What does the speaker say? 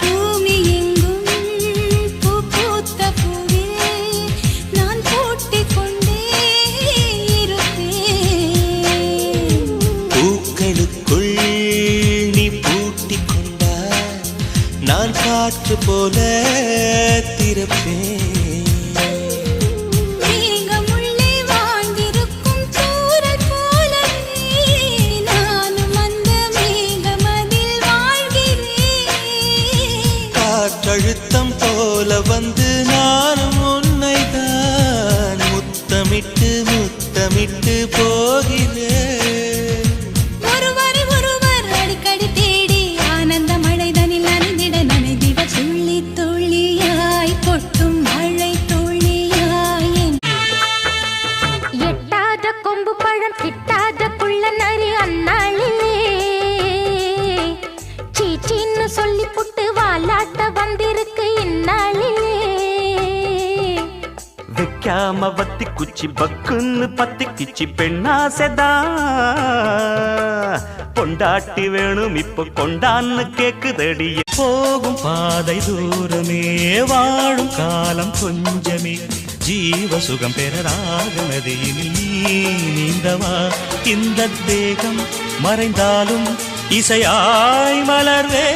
பூமி எங்கும் பூ பூத்த பூவில் நான் பூட்டிக் கொண்டே இருப்பேன். பூக்களுக்குள் நீ பூட்டிக் கொண்டால் நான் காற்று போல திறப்பேன். அழுத்தம் போல வந்து நானும் உன்னைதான் முத்தமிட்டு முத்தமிட்டு போகிறேன். ஒருவர் அடிக்கடி தேடி ஆனந்த மழைதனில் நனைந்திட நனைந்திட துள்ளி துள்ளியாய் கொட்டும் மழை துள்ளியாய். எட்டாத கொம்பு பழம் கிட்டாத குள்ள நரி அண்ணாளிலே சீச்சின்னு சொல்லி புட்டு வாலாட்ட வந்திருக்கு இந்நாளிலே. வைக்காம வத்தி குச்சி பக்குன்னு பத்தி கிச்சி பெண்ணாசைதா பொண்டாட்டி வேணும் இப்ப கொண்டான்னு கேக்குதடி. போகும் பாதை தூரமே வாழும் காலம் கொஞ்சமே ஜீவ சுகம் பெறராக நதியில் நீந்தவா. இந்த தேகம் மறைந்தாலும் இசையாய் மலர்வே.